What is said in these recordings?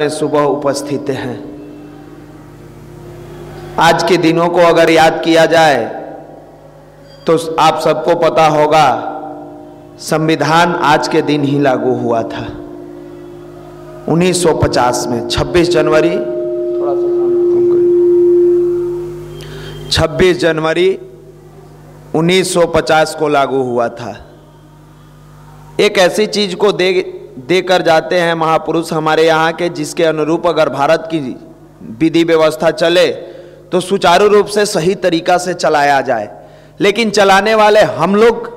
सुबह उपस्थित हैं। आज के दिनों को अगर याद किया जाए तो आप सबको पता होगा संविधान आज के दिन ही लागू हुआ था 1950 में 26 जनवरी 1950 को लागू हुआ था। एक ऐसी चीज को देकर जाते हैं महापुरुष हमारे यहाँ के, जिसके अनुरूप अगर भारत की विधि व्यवस्था चले तो सुचारू रूप से सही तरीका से चलाया जाए। लेकिन चलाने वाले हम लोग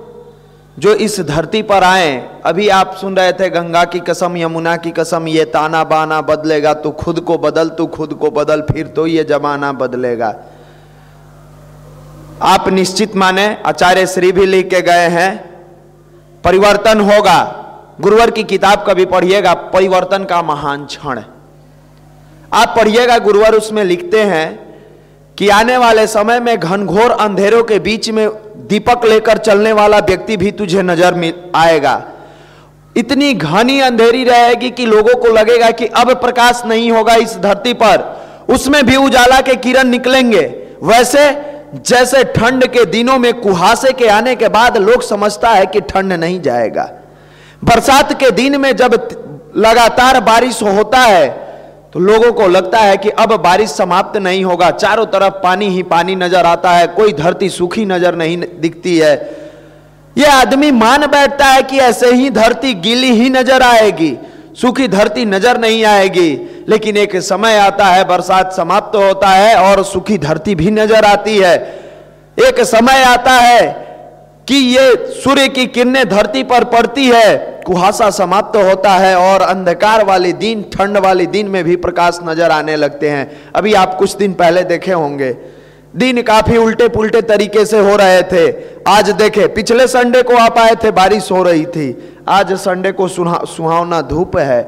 जो इस धरती पर आए, अभी आप सुन रहे थे गंगा की कसम यमुना की कसम, ये ताना बाना बदलेगा, तू खुद को बदल, तू खुद को बदल, फिर तो ये जमाना बदलेगा। आप निश्चित माने, आचार्य श्री भी लिख के गए हैं, परिवर्तन होगा। गुरुवर की किताब कभी पढ़िएगा, परिवर्तन का महान क्षण। आप पढ़िएगा, गुरुवर उसमें लिखते हैं कि आने वाले समय में घनघोर अंधेरों के बीच में दीपक लेकर चलने वाला व्यक्ति भी तुझे नजर में आएगा। इतनी घनी अंधेरी रहेगी कि लोगों को लगेगा कि अब प्रकाश नहीं होगा इस धरती पर, उसमें भी उजाला के किरण निकलेंगे। वैसे जैसे ठंड के दिनों में कुहासे के आने के बाद लोग समझता है कि ठंड नहीं जाएगा, बरसात के दिन में जब लगातार बारिश होता है तो लोगों को लगता है कि अब बारिश समाप्त नहीं होगा, चारों तरफ पानी ही पानी नजर आता है, कोई धरती सूखी नजर नहीं दिखती है। यह आदमी मान बैठता है कि ऐसे ही धरती गीली ही नजर आएगी, सूखी धरती नजर नहीं आएगी। लेकिन एक समय आता है, बरसात समाप्त होता है और सूखी धरती भी नजर आती है। एक समय आता है कि ये सूर्य की किरणें धरती पर पड़ती है, कुहासा समाप्त होता है और अंधकार वाले दिन, ठंड वाले दिन में भी प्रकाश नजर आने लगते हैं। अभी आप कुछ दिन पहले देखे होंगे, दिन काफी उल्टे पुल्टे तरीके से हो रहे थे। आज देखे, पिछले संडे को आप आए थे, बारिश हो रही थी, आज संडे को सुहावना धूप है।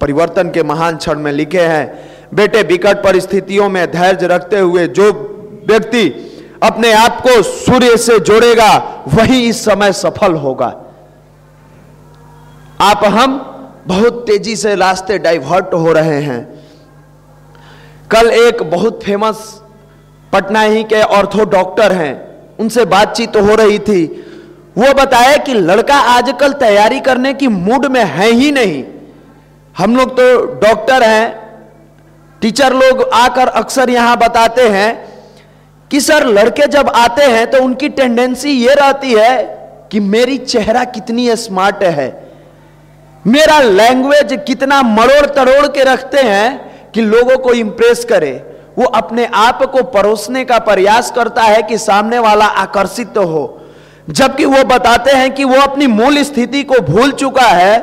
परिवर्तन के महान क्षण में लिखे हैं, बेटे विकट परिस्थितियों में धैर्य रखते हुए जो व्यक्ति अपने आप को सूर्य से जोड़ेगा वही इस समय सफल होगा। आप हम बहुत तेजी से रास्ते डाइवर्ट हो रहे हैं। कल एक बहुत फेमस पटना ही के ऑर्थो डॉक्टर हैं, उनसे बातचीत हो रही थी। वो बताया कि लड़का आजकल तैयारी करने की मूड में है ही नहीं। हम लोग तो डॉक्टर हैं, टीचर लोग आकर अक्सर यहां बताते हैं कि सर लड़के जब आते हैं तो उनकी टेंडेंसी ये रहती है कि मेरी चेहरा कितनी स्मार्ट है, मेरा लैंग्वेज कितना मरोड़ तरोड़ के रखते हैं कि लोगों को इंप्रेस करे। वो अपने आप को परोसने का प्रयास करता है कि सामने वाला आकर्षित तो हो, जबकि वो बताते हैं कि वो अपनी मूल स्थिति को भूल चुका है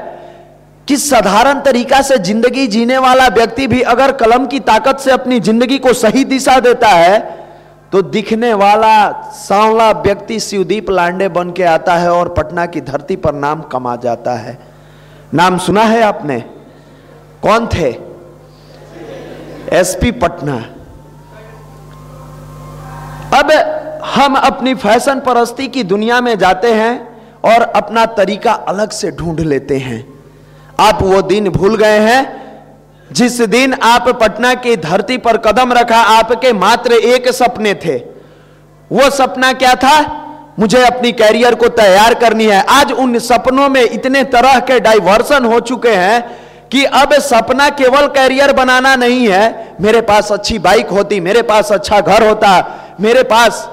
कि साधारण तरीका से जिंदगी जीने वाला व्यक्ति भी अगर कलम की ताकत से अपनी जिंदगी को सही दिशा देता है तो दिखने वाला सांवला व्यक्ति शिवदीप लांडे बन के आता है और पटना की धरती पर नाम कमा जाता है। नाम सुना है आपने? कौन थे? एसपी पटना। अब हम अपनी फैशन परस्ती की दुनिया में जाते हैं और अपना तरीका अलग से ढूंढ लेते हैं। आप वो दिन भूल गए हैं जिस दिन आप पटना की धरती पर कदम रखा, आपके मात्र एक सपने थे। वो सपना क्या था? मुझे अपनी कैरियर को तैयार करनी है। आज उन सपनों में इतने तरह के डाइवर्सन हो चुके हैं कि अब सपना केवल कैरियर बनाना नहीं है। मेरे पास अच्छी बाइक होती, मेरे पास अच्छा घर होता, मेरे पास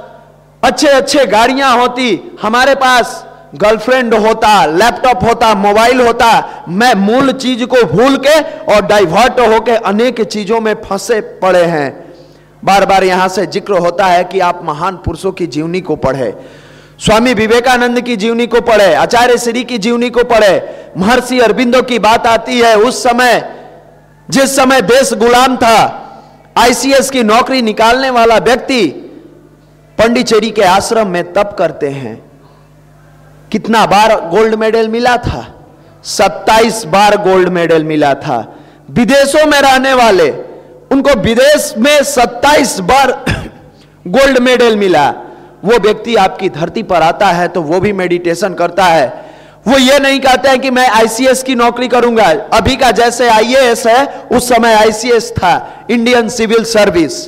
अच्छे अच्छे गाड़ियां होती, हमारे पास गर्लफ्रेंड होता, लैपटॉप होता, मोबाइल होता। मैं मूल चीज को भूल के और डाइवर्ट होके अनेक चीजों में फंसे पड़े हैं। बार बार यहां से जिक्र होता है कि आप महान पुरुषों की जीवनी को पढ़े, स्वामी विवेकानंद की जीवनी को पढ़े, आचार्य श्री की जीवनी को पढ़े। महर्षि अरविंदो की बात आती है, उस समय जिस समय देश गुलाम था, आईसीएस की नौकरी निकालने वाला व्यक्ति पंडिचेरी के आश्रम में तप करते हैं। कितना बार गोल्ड मेडल मिला था? 27 बार गोल्ड मेडल मिला था। विदेशों में रहने वाले, उनको विदेश में 27 बार गोल्ड मेडल मिला। वो व्यक्ति आपकी धरती पर आता है तो वो भी मेडिटेशन करता है, वो ये नहीं कहते हैं कि मैं आईसीएस की नौकरी करूंगा। अभी का जैसे आईएएस है, उस समय आईसीएस था, इंडियन सिविल सर्विस।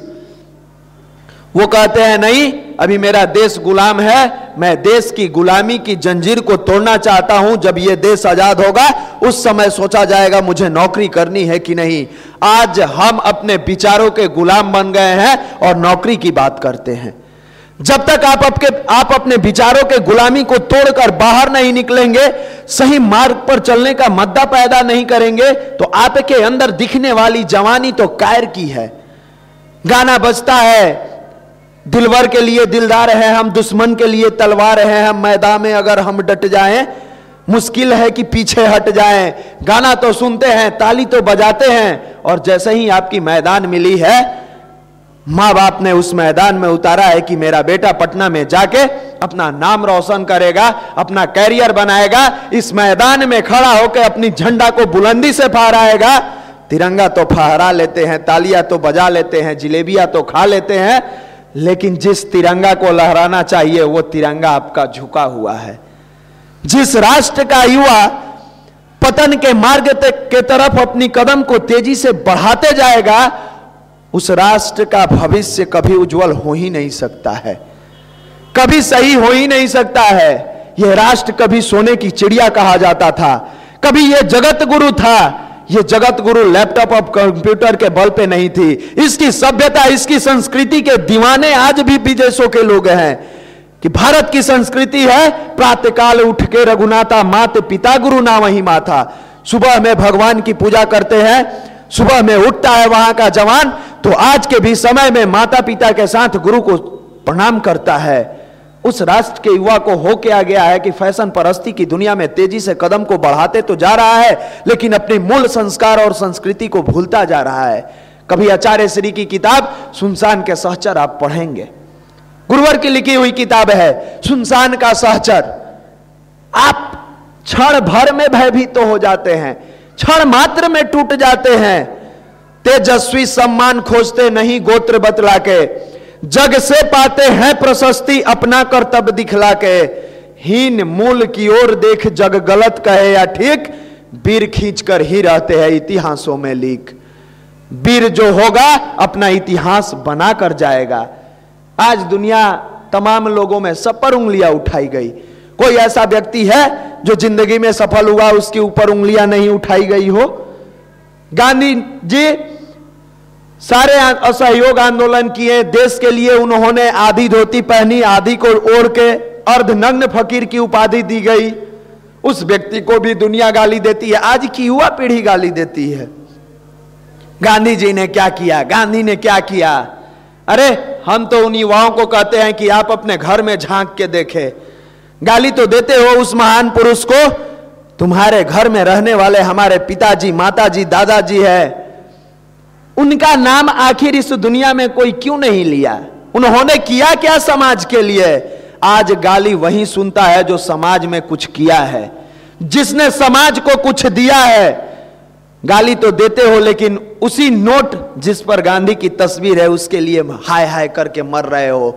वो कहते हैं नहीं, अभी मेरा देश गुलाम है, मैं देश की गुलामी की जंजीर को तोड़ना चाहता हूं। जब ये देश आजाद होगा उस समय सोचा जाएगा मुझे नौकरी करनी है कि नहीं। आज हम अपने विचारों के गुलाम बन गए हैं और नौकरी की बात करते हैं। जब तक आप अपने विचारों के गुलामी को तोड़कर बाहर नहीं निकलेंगे, सही मार्ग पर चलने का मद्दा पैदा नहीं करेंगे, तो आपके अंदर दिखने वाली जवानी तो कायर की है। गाना बजता है, दिलवर के लिए दिलदार है हम, दुश्मन के लिए तलवार है हम, मैदान में अगर हम डट जाएं मुश्किल है कि पीछे हट जाएं। गाना तो सुनते हैं, ताली तो बजाते हैं, और जैसे ही आपकी मैदान मिली है, मां बाप ने उस मैदान में उतारा है कि मेरा बेटा पटना में जाके अपना नाम रोशन करेगा, अपना कैरियर बनाएगा, इस मैदान में खड़ा होकर अपनी झंडा को बुलंदी से फहराएगा। तिरंगा तो फहरा लेते हैं, तालियां तो बजा लेते हैं, जिलेबियां तो खा लेते हैं, लेकिन जिस तिरंगा को लहराना चाहिए वो तिरंगा आपका झुका हुआ है। जिस राष्ट्र का युवा पतन के मार्ग के तरफ अपनी कदम को तेजी से बढ़ाते जाएगा, उस राष्ट्र का भविष्य कभी उज्जवल हो ही नहीं सकता है, कभी सही हो ही नहीं सकता है। यह राष्ट्र कभी सोने की चिड़िया कहा जाता था, कभी यह जगत गुरु था। यह जगत गुरु लैपटॉप और कंप्यूटर के बल पे नहीं थी। इसकी सभ्यता, इसकी संस्कृति के दीवाने आज भी विदेशों के लोग हैं कि भारत की संस्कृति है प्रातःकाल उठ के रघुनाथा मात पिता गुरु ना वही माथा। सुबह में भगवान की पूजा करते हैं, सुबह में उठता है वहां का जवान, तो आज के भी समय में माता पिता के साथ गुरु को प्रणाम करता है। उस राष्ट्र के युवा को हो के आ गया है कि फैशन परस्ती की दुनिया में तेजी से कदम को बढ़ाते तो जा रहा है, लेकिन अपने मूल संस्कार और संस्कृति को भूलता जा रहा है। कभी आचार्य श्री की किताब सुनसान के सहचर आप पढ़ेंगे, गुरुवर की लिखी हुई किताब है सुनसान का सहचर। आप क्षण भर में भयभीत तो हो जाते हैं, क्षण मात्र में टूट जाते हैं। तेजस्वी सम्मान खोजते नहीं गोत्र बतला के, जग से पाते हैं प्रशस्ति अपना कर्तव्य दिखला के। हीन मूल की ओर देख जग गलत कहे या ठीक, वीर खींचकर ही रहते हैं इतिहासों में लीक। वीर जो होगा अपना इतिहास बना कर जाएगा। आज दुनिया तमाम लोगों में सब पर उंगलियां उठाई गई। कोई ऐसा व्यक्ति है जो जिंदगी में सफल हुआ उसके ऊपर उंगलियां नहीं उठाई गई हो? गांधी जी सारे असहयोग आंदोलन किए, देश के लिए उन्होंने आधी धोती पहनी, आधी को ओढ़ के अर्धनग्न फकीर की उपाधि दी गई। उस व्यक्ति को भी दुनिया गाली देती है, आज की युवा पीढ़ी गाली देती है। गांधी जी ने क्या किया, गांधी ने क्या किया? अरे हम तो उन युवाओं को कहते हैं कि आप अपने घर में झांक के देखें। गाली तो देते हो उस महान पुरुष को, तुम्हारे घर में रहने वाले हमारे पिताजी, माताजी, दादाजी है, उनका नाम आखिर इस दुनिया में कोई क्यों नहीं लिया? उन्होंने किया क्या समाज के लिए? आज गाली वही सुनता है जो समाज में कुछ किया है, जिसने समाज को कुछ दिया है। गाली तो देते हो, लेकिन उसी नोट जिस पर गांधी की तस्वीर है उसके लिए हाय हाय करके मर रहे हो।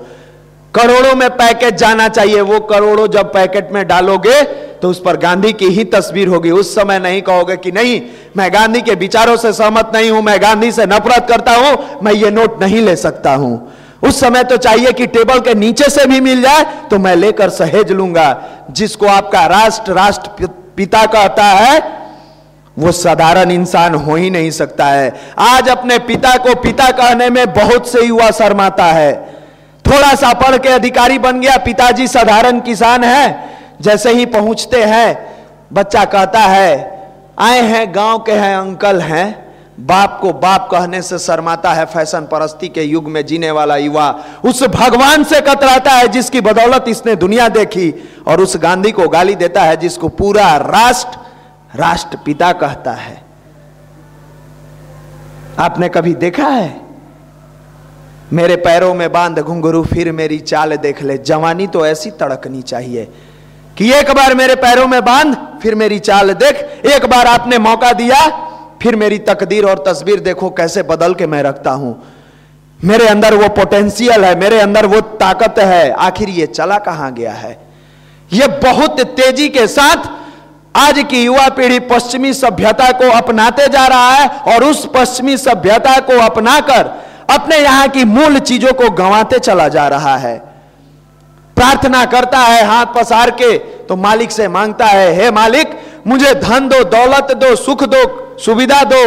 करोड़ों में पैकेट जाना चाहिए, वो करोड़ों जब पैकेट में डालोगे तो उस पर गांधी की ही तस्वीर होगी। उस समय नहीं कहोगे कि नहीं, मैं गांधी के विचारों से सहमत नहीं हूं, मैं गांधी से नफरत करता हूं, मैं ये नोट नहीं ले सकता हूं। उस समय तो चाहिए कि टेबल के नीचे से भी मिल जाए तो मैं लेकर सहेज लूंगा। जिसको आपका राष्ट्र पिता कहता है वो साधारण इंसान हो ही नहीं सकता है। आज अपने पिता को पिता कहने में बहुत से युवा शर्माता है। थोड़ा सा पढ़ के अधिकारी बन गया, पिताजी साधारण किसान है। जैसे ही पहुंचते हैं बच्चा कहता है आए हैं गांव के हैं अंकल हैं। बाप को बाप कहने से शर्माता है। फैशन परस्ती के युग में जीने वाला युवा उस भगवान से कतराता है जिसकी बदौलत इसने दुनिया देखी, और उस गांधी को गाली देता है जिसको पूरा राष्ट्र पिता कहता है। आपने कभी देखा है मेरे पैरों में बांध घुंघरू फिर मेरी चाल देख ले? जवानी तो ऐसी तड़कनी चाहिए कि एक बार मेरे पैरों में बांध फिर मेरी चाल देख। एक बार आपने मौका दिया फिर मेरी तकदीर और तस्वीर देखो कैसे बदल के मैं रखता हूं। मेरे अंदर वो पोटेंशियल है, मेरे अंदर वो ताकत है। आखिर ये चला कहां गया है? ये बहुत तेजी के साथ आज की युवा पीढ़ी पश्चिमी सभ्यता को अपनाते जा रहा है और उस पश्चिमी सभ्यता को अपनाकर अपने यहां की मूल चीजों को गंवाते चला जा रहा है। प्रार्थना करता है हाथ पसार के तो मालिक से मांगता है, हे मालिक मुझे धन दो, दौलत दो, सुख दो, सुविधा दो।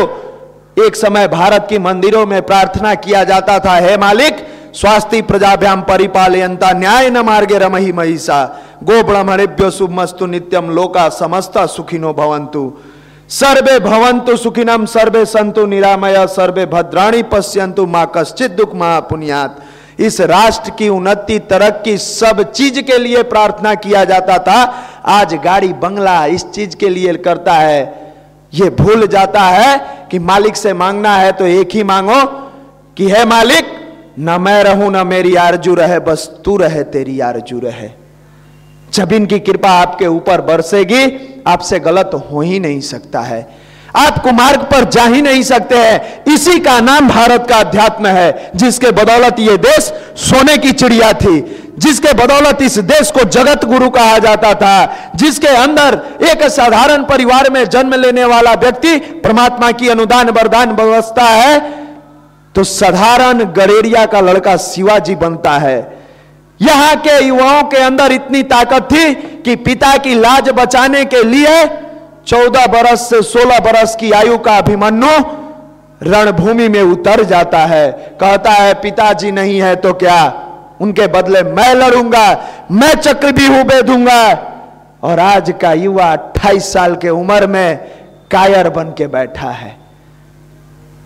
एक समय भारत की मंदिरों में प्रार्थना किया जाता था, हे मालिक स्वास्ति प्रजाभ्याम परिपालयंता न्याय न मार्गे रमहि महिषा गो ब्राह्मणेभ्यो शुभमस्तु नित्यम लोका समस्ता सुखिनो भवन्तु सर्वे भवन्तु सुखिनम सर्वे संतु निरामया सर्वे भद्राणि पश्यन्तु मां कश्चित दुख महापुण्यात्। इस राष्ट्र की उन्नति तरक्की सब चीज के लिए प्रार्थना किया जाता था। आज गाड़ी बंगला इस चीज के लिए करता है। ये भूल जाता है कि मालिक से मांगना है तो एक ही मांगो कि हे मालिक न मैं रहूं न मेरी आरजू रहे, बस तू रहे, तेरी आरजू रहे। जब इनकी कृपा आपके ऊपर बरसेगी आपसे गलत हो ही नहीं सकता है, आप कुमार्ग पर जा ही नहीं सकते हैं। इसी का नाम भारत का अध्यात्म है, जिसके बदौलत ये देश सोने की चिड़िया थी, जिसके बदौलत इस देश को जगत गुरु कहा जाता था, जिसके अंदर एक साधारण परिवार में जन्म लेने वाला व्यक्ति परमात्मा की अनुदान वरदान व्यवस्था है तो साधारण गरेरिया का लड़का शिवाजी बनता है। यहां के युवाओं के अंदर इतनी ताकत थी कि पिता की लाज बचाने के लिए 14 बरस से 16 बरस की आयु का अभिमन्यु रणभूमि में उतर जाता है। कहता है पिताजी नहीं है तो क्या, उनके बदले मैं लड़ूंगा, मैं चक्रव्यूह बेधूंगा। और आज का युवा 28 साल के उम्र में कायर बन के बैठा है।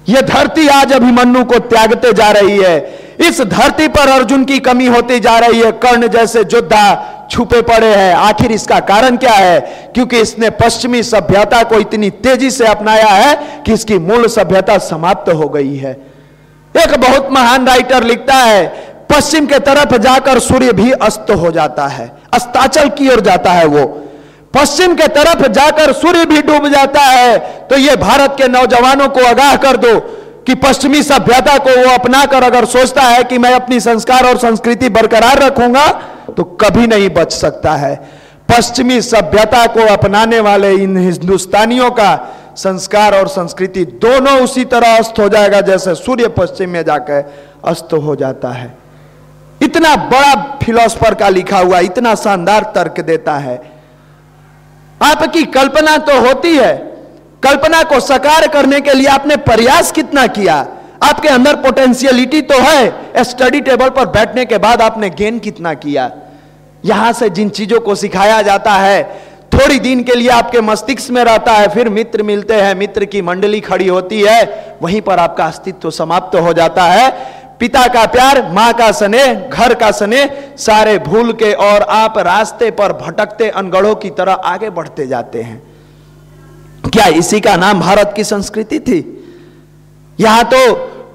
यह धरती आज अभिमन्यु को त्यागते जा रही है। इस धरती पर अर्जुन की कमी होती जा रही है। कर्ण जैसे योद्धा छुपे पड़े हैं। आखिर इसका कारण क्या है? क्योंकि इसने पश्चिमी सभ्यता को इतनी तेजी से अपनाया है कि इसकी मूल सभ्यता समाप्त हो गई है। एक बहुत महान राइटर लिखता है, पश्चिम के तरफ जाकर सूर्य भी अस्त हो जाता है, अस्ताचल की ओर जाता है। वो पश्चिम के तरफ जाकर सूर्य भी डूब जाता है। तो ये भारत के नौजवानों को आगाह कर दो कि पश्चिमी सभ्यता को वो अपनाकर अगर सोचता है कि मैं अपनी संस्कार और संस्कृति बरकरार रखूंगा तो कभी नहीं बच सकता है। पश्चिमी सभ्यता को अपनाने वाले इन हिंदुस्तानियों का संस्कार और संस्कृति दोनों उसी तरह अस्त हो जाएगा जैसे सूर्य पश्चिम में जाकर अस्त हो जाता है। इतना बड़ा फिलोसफर का लिखा हुआ इतना शानदार तर्क देता है। आपकी कल्पना तो होती है, कल्पना को साकार करने के लिए आपने प्रयास कितना किया? आपके अंदर पोटेंशियलिटी तो है, स्टडी टेबल पर बैठने के बाद आपने गेन कितना किया? यहां से जिन चीजों को सिखाया जाता है थोड़ी दिन के लिए आपके मस्तिष्क में रहता है, फिर मित्र मिलते हैं, मित्र की मंडली खड़ी होती है, वहीं पर आपका अस्तित्व समाप्त हो जाता है। पिता का प्यार, मां का स्नेह, घर का स्नेह सारे भूल के और आप रास्ते पर भटकते अनगढ़ों की तरह आगे बढ़ते जाते हैं। क्या इसी का नाम भारत की संस्कृति थी? यहां तो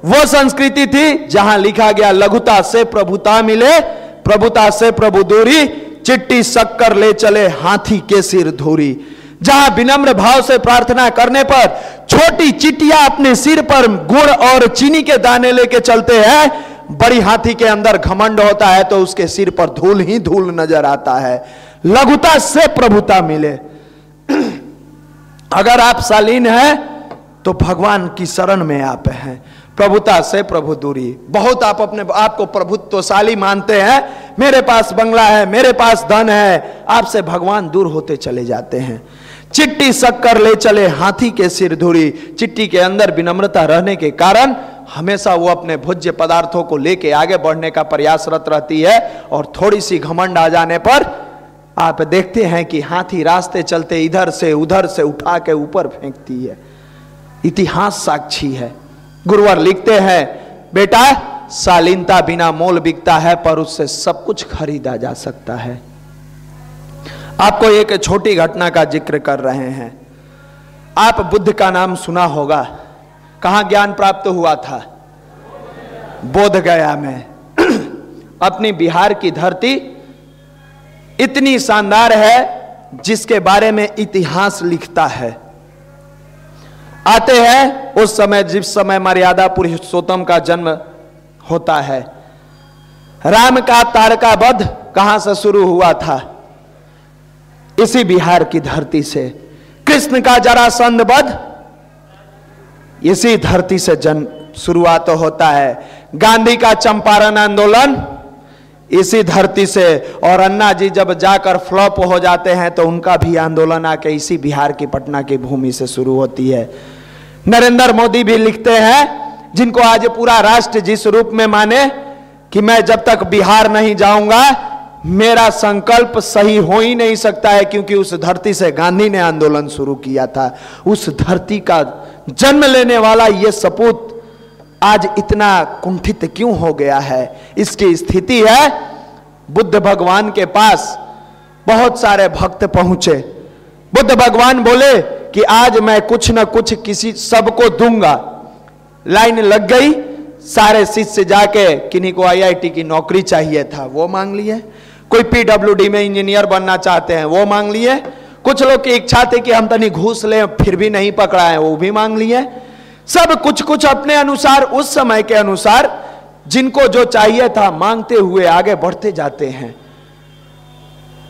वो संस्कृति थी जहां लिखा गया लघुता से प्रभुता मिले, प्रभुता से प्रभु दूरी, चिट्ठी शक्कर ले चले हाथी के सिर धूरी। जहां विनम्र भाव से प्रार्थना करने पर छोटी चिट्टियां अपने सिर पर गुड़ और चीनी के दाने लेके चलते हैं, बड़ी हाथी के अंदर घमंड होता है तो उसके सिर पर धूल ही धूल नजर आता है। लघुता से प्रभुता मिले। अगर आप शालीन हैं तो भगवान की शरण में आप हैं। प्रभुता से प्रभु दूरी। बहुत आप अपने आप को प्रभुत्वशाली मानते हैं, मेरे पास बंगला है, मेरे पास धन है, आपसे भगवान दूर होते चले जाते हैं। चिट्टी शक्कर ले चले हाथी के सिर धूरी। चिट्टी के अंदर विनम्रता रहने के कारण हमेशा वो अपने भोज्य पदार्थों को लेके आगे बढ़ने का प्रयासरत रहती है, और थोड़ी सी घमंड आ जाने पर आप देखते हैं कि हाथी रास्ते चलते इधर से उधर से उठा के ऊपर फेंकती है। इतिहास साक्षी है। गुरुवर लिखते हैं, बेटा शालीनता बिना मोल बिकता है पर उससे सब कुछ खरीदा जा सकता है। आपको एक छोटी घटना का जिक्र कर रहे हैं। आप बुद्ध का नाम सुना होगा। कहां ज्ञान प्राप्त हुआ था? बोध गया में। अपनी बिहार की धरती इतनी शानदार है जिसके बारे में इतिहास लिखता है। आते हैं उस समय जिस समय मर्यादा पुरुषोत्तम का जन्म होता है। राम का तारका वध कहां से शुरू हुआ था? इसी बिहार की धरती से कृष्ण का जरासंध वध इसी धरती से जन्म शुरुआत होता है। गांधी का चंपारण आंदोलन इसी धरती से, और अन्ना जी जब जाकर फ्लॉप हो जाते हैं तो उनका भी आंदोलन आके इसी बिहार की पटना की भूमि से शुरू होती है। नरेंद्र मोदी भी लिखते हैं, जिनको आज पूरा राष्ट्र जिस रूप में माने कि मैं जब तक बिहार नहीं जाऊंगा मेरा संकल्प सही हो ही नहीं सकता है, क्योंकि उस धरती से गांधी ने आंदोलन शुरू किया था। उस धरती का जन्म लेने वाला यह सपूत आज इतना कुंठित क्यों हो गया है? इसकी स्थिति है बुद्ध भगवान के पास बहुत सारे भक्त पहुंचे। बुद्ध भगवान बोले कि आज मैं कुछ न कुछ किसी सबको दूंगा। लाइन लग गई, सारे शिष्य जाके किन्हीं को आईआईटी की नौकरी चाहिए था वो मांग लिए, कोई पीडब्ल्यूडी में इंजीनियर बनना चाहते हैं वो मांग लिए, कुछ लोग की इच्छा थी कि हम तनी घूस लें फिर भी नहीं पकड़ा है वो भी मांग लिए। सब कुछ कुछ अपने अनुसार उस समय के अनुसार जिनको जो चाहिए था मांगते हुए आगे बढ़ते जाते हैं।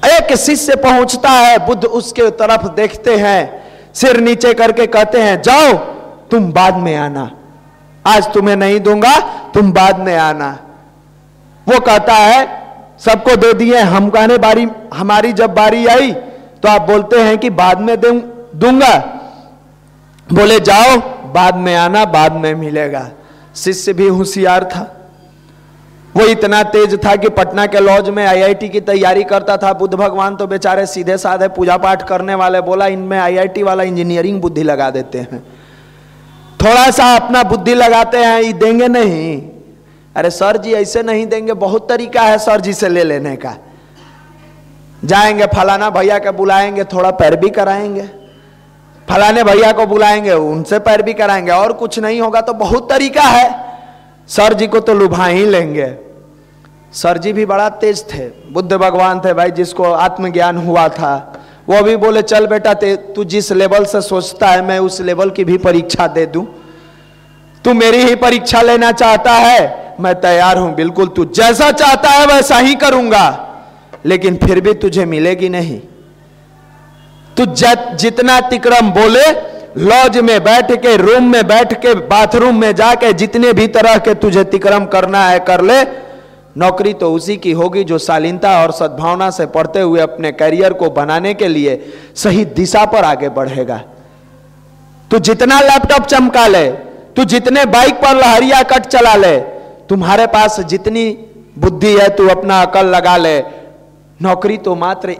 एक शिष्य पहुंचता है, बुद्ध उसके तरफ देखते हैं, सिर नीचे करके कहते हैं जाओ तुम बाद में आना, आज तुम्हें नहीं दूंगा तुम बाद में आना। वो कहता है सबको दे दिए, हम कहने बारी हमारी जब बारी आई तो आप बोलते हैं कि बाद में दूंगा। बोले जाओ बाद में आना, बाद में मिलेगा। शिष्य भी होशियार था, वो इतना तेज था कि पटना के लॉज में आईआईटी की तैयारी करता था। बुद्ध भगवान तो बेचारे सीधे साधे पूजा पाठ करने वाले, बोला इनमें आईआईटी वाला इंजीनियरिंग बुद्धि लगा देते हैं, थोड़ा सा अपना बुद्धि लगाते हैं, ये देंगे नहीं। अरे सर जी ऐसे नहीं देंगे, बहुत तरीका है सर जी से ले लेने का। जाएंगे फलाना भैया के बुलाएंगे, थोड़ा पैरवी कराएंगे, फलाने भैया को बुलाएंगे उनसे पैरवी कराएंगे, और कुछ नहीं होगा तो बहुत तरीका है, सर जी को तो लुभा ही लेंगे। सर जी भी बड़ा तेज थे, बुद्ध भगवान थे भाई जिसको आत्मज्ञान हुआ था। वो भी बोले चल बेटा तू जिस लेवल से सोचता है मैं उस लेवल की भी परीक्षा दे दूं, तू मेरी ही परीक्षा लेना चाहता है मैं तैयार हूं, बिल्कुल तू जैसा चाहता है वैसा ही करूंगा, लेकिन फिर भी तुझे मिलेगी नहीं। तू जितना तिक्रम बोले, लॉज में बैठ के, रूम में बैठ के, बाथरूम में जाके जितने भी तरह के तुझे तिक्रम करना है कर ले, नौकरी तो उसी की होगी जो शालीनता और सद्भावना से पढ़ते हुए अपने करियर को बनाने के लिए सही दिशा पर आगे बढ़ेगा। तू जितना लैपटॉप चमका ले, तू जितने बाइक पर लहरिया कट चला ले, तुम्हारे पास जितनी बुद्धि है तू अपना अकल लगा ले, नौकरी तो मात्र